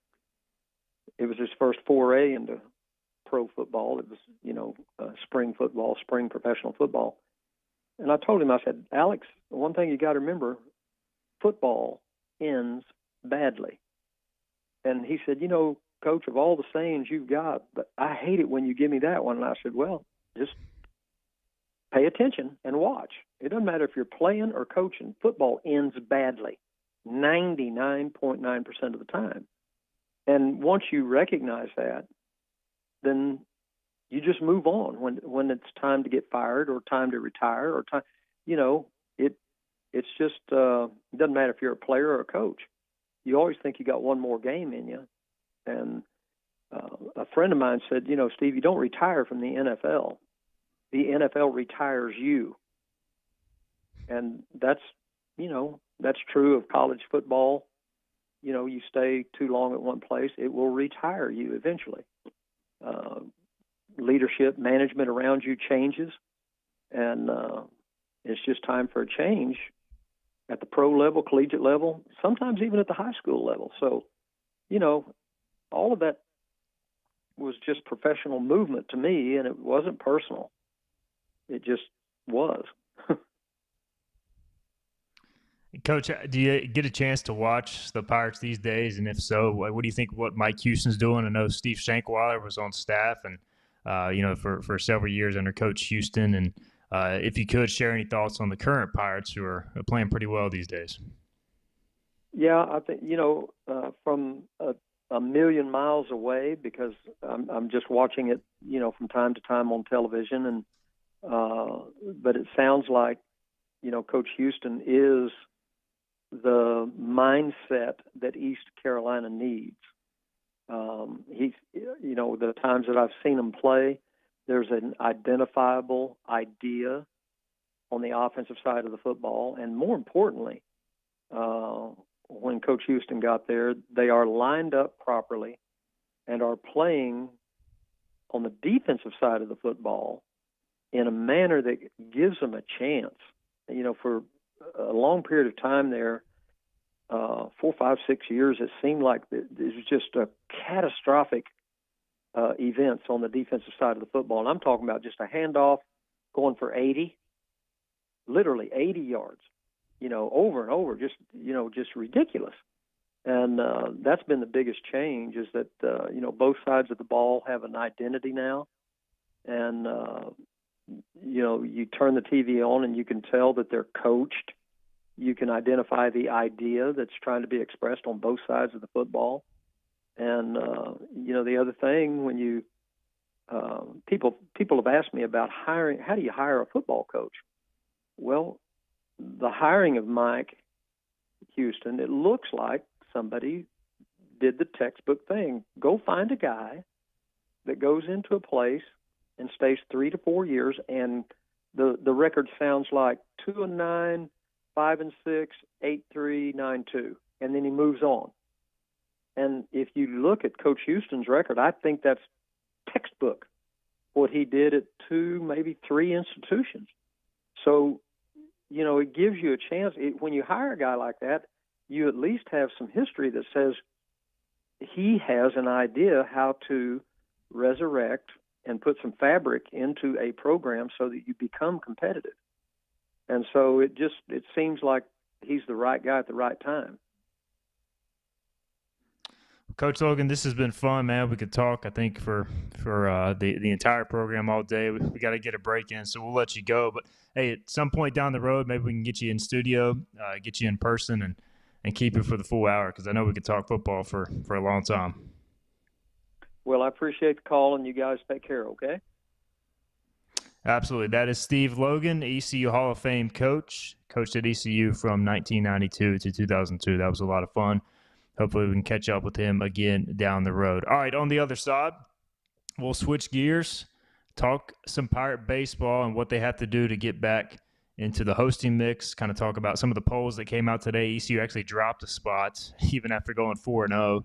S12: it was his first foray into pro football. It was, spring football, spring professional football. And I told him, I said, Alex, one thing you got to remember, football ends badly. And he said, Coach, of all the sayings you've got, but I hate it when you give me that one. And I said, well, just pay attention and watch. It doesn't matter if you're playing or coaching. Football ends badly 99.9% of the time. And once you recognize that, then you just move on when it's time to get fired or time to retire or time, it's just, it doesn't matter if you're a player or a coach. You always think you got one more game in you. And a friend of mine said, Steve, you don't retire from the NFL. The NFL retires you. And that's true of college football. You stay too long at one place, it will retire you eventually. Leadership, management around you changes, and it's just time for a change at the pro level, collegiate level, sometimes even at the high school level. So, all of that was just professional movement to me, and it wasn't personal. It just was.
S2: Coach, do you get a chance to watch the Pirates these days? And if so, what do you think what Mike Houston's doing? I know Steve Shankweiler was on staff and, for several years under Coach Houston. And if you could share any thoughts on the current Pirates who are playing pretty well these days.
S12: Yeah, I think, from a million miles away, because I'm just watching it, from time to time on television. And but it sounds like, Coach Houston is the mindset that East Carolina needs. He's, the times that I've seen him play, there's an identifiable idea on the offensive side of the football. And more importantly, when Coach Houston got there, they are lined up properly and are playing on the defensive side of the football in a manner that gives them a chance. For a long period of time there, 4, 5, 6 years, it seemed like it was just a catastrophic events on the defensive side of the football. And I'm talking about just a handoff going for 80, literally 80 yards, over and over, just ridiculous. And that's been the biggest change, is that, both sides of the ball have an identity now. And, you turn the TV on and you can tell that they're coached. You can identify the idea that's trying to be expressed on both sides of the football. And, the other thing, when you people have asked me about hiring, how do you hire a football coach? Well, the hiring of Mike Houston, it looks like somebody did the textbook thing. Go find a guy that goes into a place and stays 3 to 4 years, and the record sounds like 2-9, 5-6, 8-3, 9-2, and then he moves on. And if you look at Coach Houston's record, I think that's textbook what he did at 2, maybe 3 institutions. So, it gives you a chance. When you hire a guy like that, you at least have some history that says he has an idea how to resurrect and put some fabric into a program so that you become competitive. And so it seems like he's the right guy at the right time.
S2: Coach Logan, this has been fun, man. We could talk, I think, for the entire program all day. We got to get a break in, so we'll let you go. But, hey, at some point down the road, maybe we can get you in studio, get you in person, and keep it for the full hour, because I know we could talk football for a long time.
S12: Well, I appreciate the call, and you guys take care, okay?
S2: Absolutely. That is Steve Logan, ECU Hall of Fame coach. Coached at ECU from 1992 to 2002. That was a lot of fun. Hopefully we can catch up with him again down the road. All right, on the other side, we'll switch gears, talk some Pirate baseball and what they have to do to get back into the hosting mix, kind of talk about some of the polls that came out today. ECU actually dropped a spot even after going 4-0.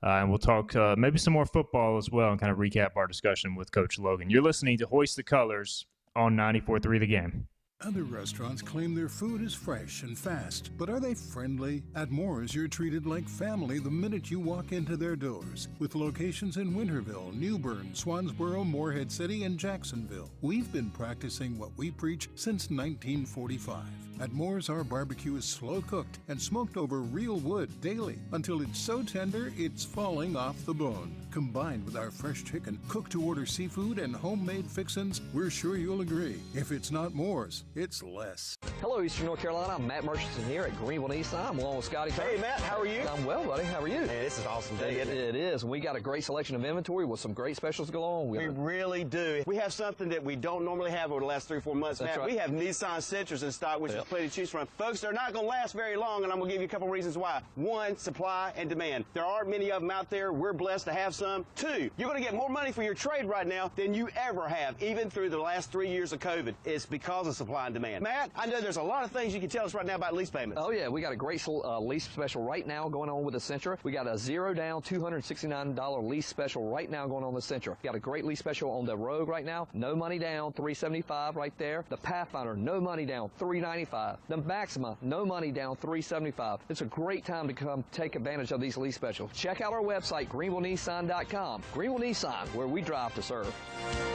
S2: And we'll talk maybe some more football as well and kind of recap our discussion with Coach Logan. You're listening to Hoist the Colours on 94.3 The Game.
S14: Other restaurants claim their food is fresh and fast, but are they friendly? At Moore's, you're treated like family the minute you walk into their doors. With locations in Winterville, New Bern, Swansboro, Morehead City, and Jacksonville, we've been practicing what we preach since 1945. At Moore's, our barbecue is slow-cooked and smoked over real wood daily until it's so tender it's falling off the bone. Combined with our fresh chicken, cooked-to-order seafood, and homemade fixins, we're sure you'll agree. If it's not Moore's, it's less.
S15: Hello, Eastern North Carolina. I'm Matt Murchison here at Greenville Nissan. I'm along with Scotty.
S16: Hey, Matt, how are you?
S15: I'm well, buddy. How are you?
S16: Hey, this is awesome day, isn't it?
S15: It is. We got a great selection of inventory with some great specials going on.
S16: We really do. We have something that we don't normally have over the last 3 or 4 months,
S15: That's
S16: Matt.
S15: right.
S16: We have Nissan Sentras in stock, which is plenty to choose from. Folks, they're not going to last very long, and I'm going to give you a couple reasons why. One, supply and demand. There aren't many of them out there. We're blessed to have some. Two, you're going to get more money for your trade right now than you ever have, even through the last 3 years of COVID. It's because of supply and demand. Matt, I know there's a lot of things you can tell us right now about lease payments.
S15: Oh, yeah. We got a great lease special right now going on with the Sentra. We got a $0 down, $269 lease special right now going on the Sentra. We got a great lease special on the Rogue right now. No money down, $375 right there. The Pathfinder, no money down, $395. The Maxima, no money down, $375. It's a great time to come take advantage of these lease specials. Check out our website, greenvillenissan.com. Greenville Nissan, where we drive to serve.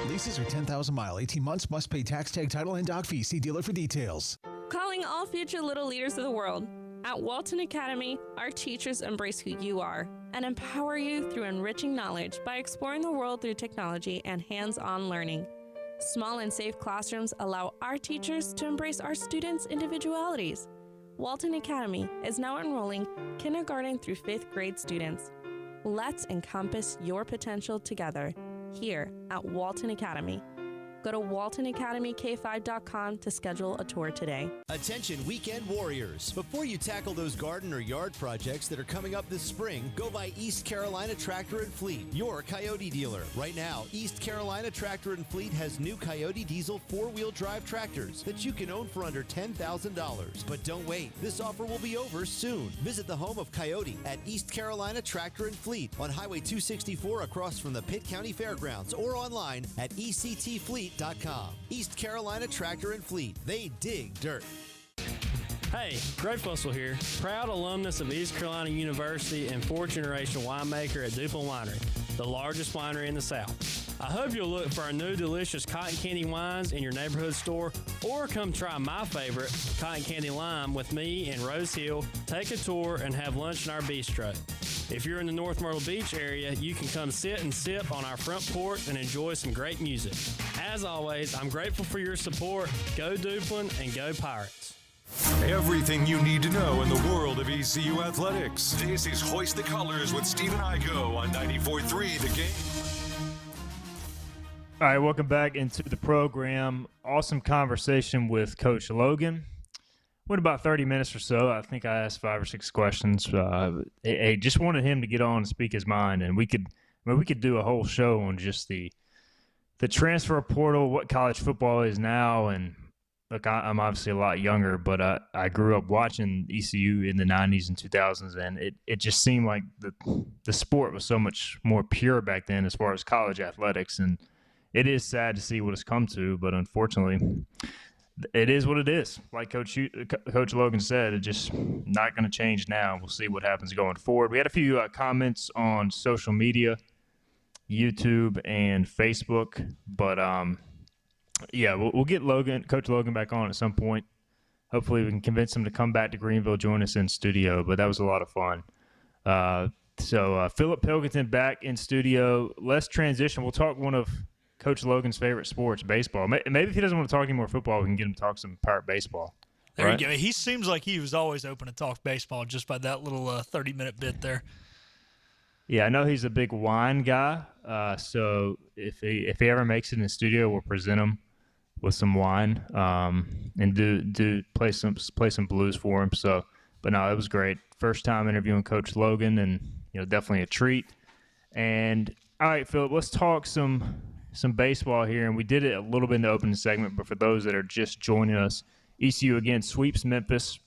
S17: Leases are 10,000 mile, 18 months, must pay tax, tag, title, and dock fee. See dealer for details.
S18: Calling all future little leaders of the world. At Walton Academy, our teachers embrace who you are and empower you through enriching knowledge by exploring the world through technology and hands-on learning. Small and safe classrooms allow our teachers to embrace our students' individualities. Walton Academy is now enrolling kindergarten through 5th grade students. Let's encompass your potential together here at Walton Academy. Go to waltonacademyk5.com to schedule a tour today.
S19: Attention weekend warriors. Before you tackle those garden or yard projects that are coming up this spring, go by East Carolina Tractor and Fleet, your Coyote dealer. Right now, East Carolina Tractor and Fleet has new Coyote diesel 4-wheel drive tractors that you can own for under $10,000. But don't wait. This offer will be over soon. Visit the home of Coyote at East Carolina Tractor and Fleet on Highway 264 across from the Pitt County Fairgrounds or online at ectfleet.com. East Carolina Tractor and Fleet. They dig dirt.
S20: Hey, Greg Fussell here, proud alumnus of East Carolina University and fourth-generation winemaker at Duplin Winery, the largest winery in the South. I hope you'll look for our new delicious cotton candy wines in your neighborhood store, or come try my favorite, cotton candy lime, with me in Rose Hill, take a tour, and have lunch in our bistro. If you're in the North Myrtle Beach area, you can come sit and sip on our front porch and enjoy some great music. As always, I'm grateful for your support. Go Duplin and go Pirates.
S1: Everything you need to know in the world of ECU athletics. This is Hoist the Colours with Stephen Igo on 94.3 The Game.
S2: All right, welcome back into the program. Awesome conversation with Coach Logan. Went about 30 minutes or so. I think I asked 5 or 6 questions. Just wanted him to get on and speak his mind, and we could do a whole show on just the transfer portal, what college football is now. And look, I'm obviously a lot younger, but I grew up watching ECU in the 90s and 2000s, and it just seemed like the sport was so much more pure back then as far as college athletics. And it is sad to see what it's come to, but unfortunately, it is what it is. Like Coach Logan said, it's just not going to change now. We'll see what happens going forward. We had a few comments on social media, YouTube and Facebook, but yeah, we'll get Coach Logan back on at some point. Hopefully we can convince him to come back to Greenville, join us in studio, but that was a lot of fun. So Philip Pilkington back in studio. Let's transition. We'll talk one of Coach Logan's favorite sports, baseball. Maybe if he doesn't want to talk any more football, we can get him to talk some Pirate baseball.
S3: There you go. He seems like he was always open to talk baseball just by that little 30-minute bit there.
S2: Yeah, I know he's a big wine guy. So if he ever makes it in the studio, we'll present him with some wine and do play some blues for him. So, but no, it was great. First time interviewing Coach Logan, and definitely a treat. And all right, Philip, let's talk some baseball here, and we did it a little bit in the opening segment, but for those that are just joining us, ECU again sweeps Memphis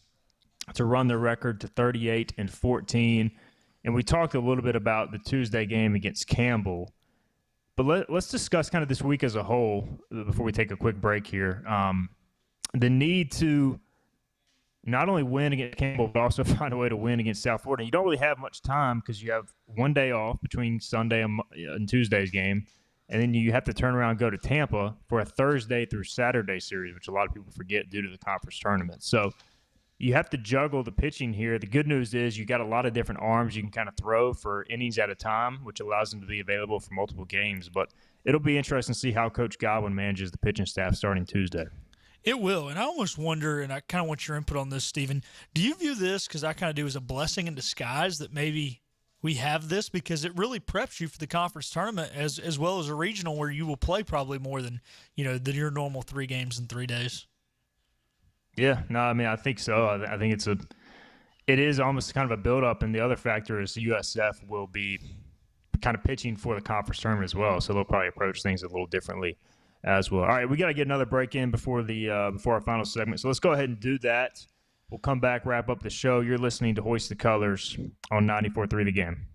S2: to run their record to 38-14, and we talked a little bit about the Tuesday game against Campbell, but let's discuss kind of this week as a whole before we take a quick break here. The need to not only win against Campbell, but also find a way to win against South Florida. You don't really have much time because you have one day off between Sunday and Tuesday's game. and then you have to turn around and go to Tampa for a Thursday through Saturday series, which a lot of people forget due to the conference tournament. So you have to juggle the pitching here. The good news is you got a lot of different arms you can kind of throw for innings at a time, which allows them to be available for multiple games. But it'll be interesting to see how Coach Godwin manages the pitching staff starting Tuesday.
S3: It will, and I almost wonder, and I kind of want your input on this, Stephen. Do you view this, because I kind of do, as a blessing in disguise that maybe we have this, because it really preps you for the conference tournament as well as a regional where you will play probably more than your normal 3 games in 3 days?
S2: Yeah, no, I mean, I think so. I think it is almost kind of a build-up, and the other factor is USF will be kind of pitching for the conference tournament as well, so they'll probably approach things a little differently as well. All right, we got to get another break in before our final segment, so let's go ahead and do that. We'll come back, wrap up the show. You're listening to Hoist the Colours on 94.3 The Game.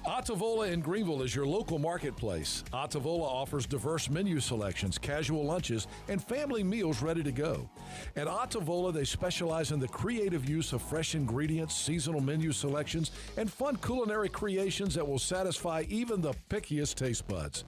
S4: Ottavola in Greenville is your local marketplace. Ottavola offers diverse menu selections, casual lunches, and family meals ready to go. At Ottavola, they specialize in the creative use of fresh ingredients, seasonal menu selections, and fun culinary creations that will satisfy even the pickiest taste buds.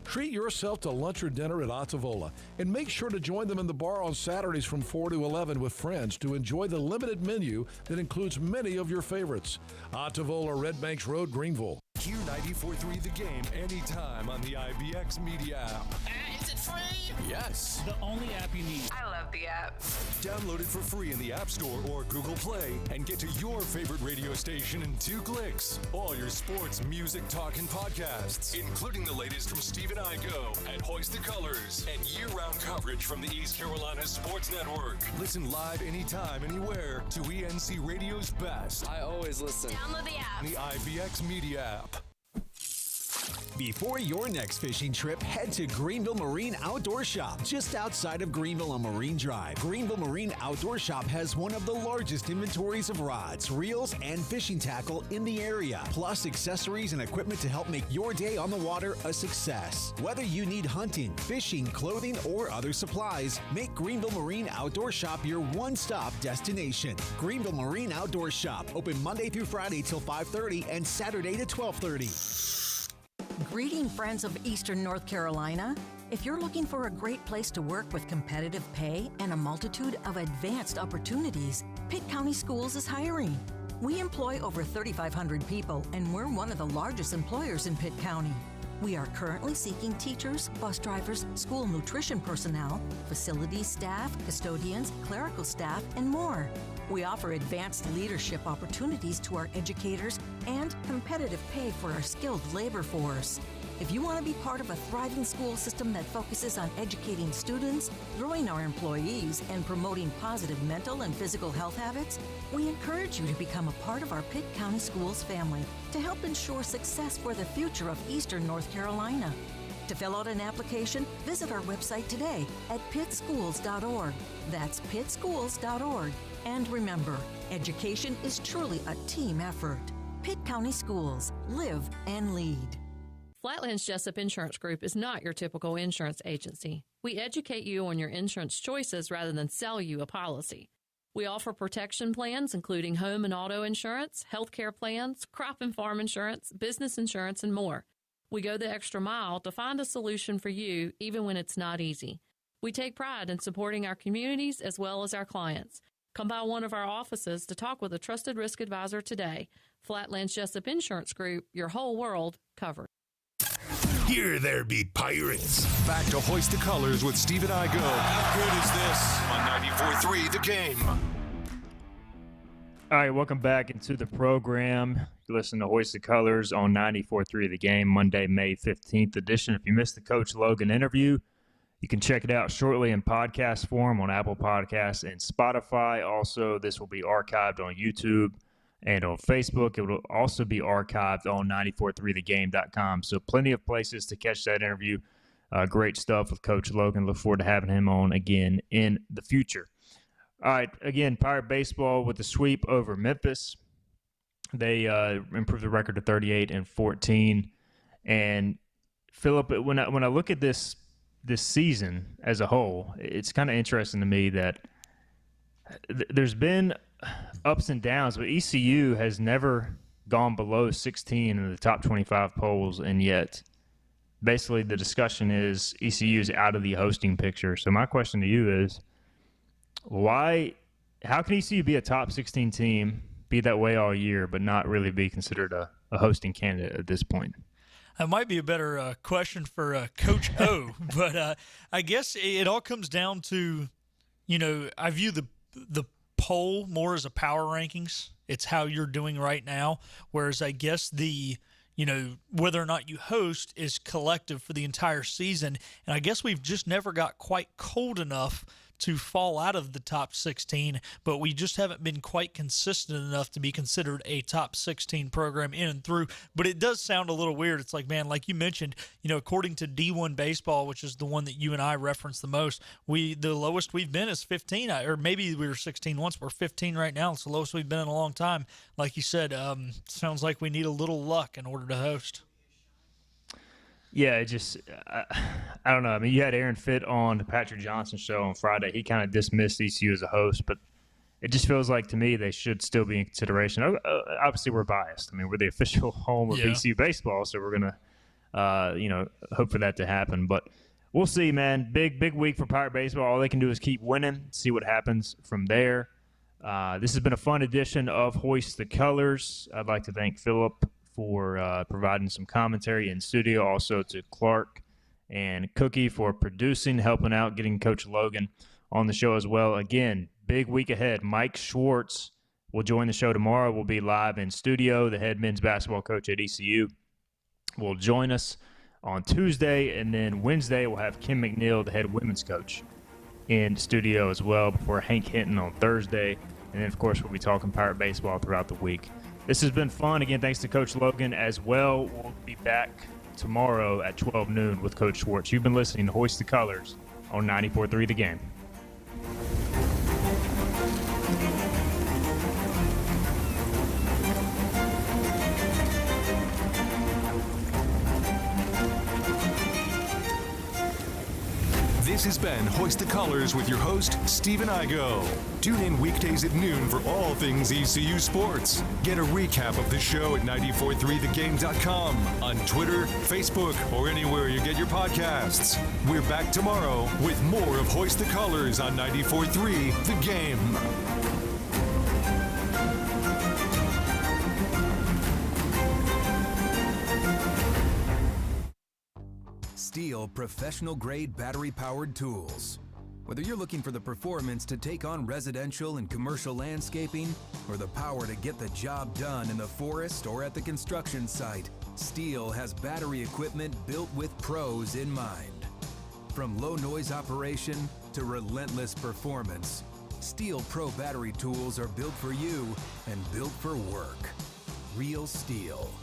S4: Treat yourself to lunch or dinner at Ottavola, and make sure to join them in the bar on Saturdays from 4 to 11 with friends to enjoy the limited menu that includes many of your favorites. Ottavola, Red Banks Road, Greenville.
S1: Hear 94.3 The Game anytime on the IBX Media app.
S7: Is it free?
S1: Yes.
S7: The only app you need. I love the app.
S1: Download it for free in the App Store or Google Play and get to your favorite radio station in 2 clicks. All your sports, music, talk, and podcasts, including the latest from Steve and I Go at Hoist the Colours and year-round coverage from the East Carolina Sports Network. Listen live anytime, anywhere to ENC Radio's best.
S7: I always listen. Download the app.
S1: The IBX Media app.
S11: Before your next fishing trip, head to Greenville Marine Outdoor Shop, just outside of Greenville on Marine Drive. Greenville Marine Outdoor Shop has one of the largest inventories of rods, reels, and fishing tackle in the area, plus accessories and equipment to help make your day on the water a success. Whether you need hunting, fishing, clothing, or other supplies, make Greenville Marine Outdoor Shop your one-stop destination. Greenville Marine Outdoor Shop, open Monday through Friday till 5:30 and Saturday to 12:30.
S21: Greeting friends of Eastern North Carolina. If you're looking for a great place to work with competitive pay and a multitude of advanced opportunities, Pitt County Schools is hiring. We employ over 3,500 people, and we're one of the largest employers in Pitt County. We are currently seeking teachers, bus drivers, school nutrition personnel, facilities staff, custodians, clerical staff, and more. We offer advanced leadership opportunities to our educators and competitive pay for our skilled labor force. If you want to be part of a thriving school system that focuses on educating students, growing our employees, and promoting positive mental and physical health habits, we encourage you to become a part of our Pitt County Schools family to help ensure success for the future of Eastern North Carolina. To fill out an application, visit our website today at pittschools.org. That's pittschools.org. And remember, education is truly a team effort. Pitt County Schools. Live and lead.
S22: Flatlands Jessup Insurance Group is not your typical insurance agency. We educate you on your insurance choices rather than sell you a policy. We offer protection plans including home and auto insurance, healthcare plans, crop and farm insurance, business insurance, and more. We go the extra mile to find a solution for you even when it's not easy. We take pride in supporting our communities as well as our clients. Come by one of our offices to talk with a trusted risk advisor today. Flatlands Jessup Insurance Group, your whole world covered.
S1: Here there be pirates. Back to Hoist the Colours with Steve and I Go. How good is this? On 94.3 The Game.
S2: All right, welcome back into the program. You listen to Hoist the Colours on 94.3 The Game, Monday, May 15th edition. If you missed the Coach Logan interview, you can check it out shortly in podcast form on Apple Podcasts and Spotify. Also, this will be archived on YouTube and on Facebook. It will also be archived on 943thegame.com. So plenty of places to catch that interview. Great stuff with Coach Logan. Look forward to having him on again in the future. All right, again, Pirate Baseball with the sweep over Memphis. They improved the record to 38-14. And Philip, when I look at this season as a whole, it's kind of interesting to me that there's been ups and downs, but ECU has never gone below 16 in the top 25 polls, and yet basically the discussion is ECU is out of the hosting picture. So my question to you is, how can ECU be a top 16 team, be that way all year, but not really be considered a hosting candidate at this point?
S3: That might be a better question for Coach O, but I guess it all comes down to, I view the poll more as a power rankings. It's how you're doing right now, whereas I guess whether or not you host is collective for the entire season. And I guess we've just never got quite cold enough to fall out of the top 16, but we just haven't been quite consistent enough to be considered a top 16 program in and through. But it does sound a little weird. It's like, man, like you mentioned, according to D1 Baseball, which is the one that you and I reference the most, the lowest we've been is 15, or maybe we were 16 once. We're 15 right now. It's the lowest we've been in a long time. Like you said, sounds like we need a little luck in order to host.
S2: Yeah, I don't know. I mean, you had Aaron Fitt on the Patrick Johnson show on Friday. He kind of dismissed ECU as a host, but it just feels like to me they should still be in consideration. Obviously, we're biased. I mean, we're the official home of ECU baseball, so we're gonna, hope for that to happen. But we'll see, man. Big week for Pirate baseball. All they can do is keep winning, see what happens from there. This has been a fun edition of Hoist the Colours. I'd like to thank Philip for providing some commentary in studio, also to Clark and Cookie for producing, helping out, getting Coach Logan on the show as well. Again, big week ahead. Mike Schwartz will join the show tomorrow. We'll be live in studio. The head men's basketball coach at ECU will join us on Tuesday, and then Wednesday we'll have Kim McNeil, the head women's coach, in studio as well before Hank Hinton on Thursday. And then, of course, we'll be talking Pirate baseball throughout the week. This has been fun. Again, thanks to Coach Logan as well. We'll be back tomorrow at 12 noon with Coach Schwartz. You've been listening to Hoist the Colours on 94.3 The Game.
S1: This has been Hoist the Colours with your host, Stephen Igo. Tune in weekdays at noon for all things ECU sports. Get a recap of the show at 943thegame.com, on Twitter, Facebook, or anywhere you get your podcasts. We're back tomorrow with more of Hoist the Colours on 94.3 The Game.
S5: Steel professional-grade battery-powered tools. Whether you're looking for the performance to take on residential and commercial landscaping, or the power to get the job done in the forest or at the construction site, Steel has battery equipment built with pros in mind. From low-noise operation to relentless performance, Steel Pro battery tools are built for you and built for work. Real Steel.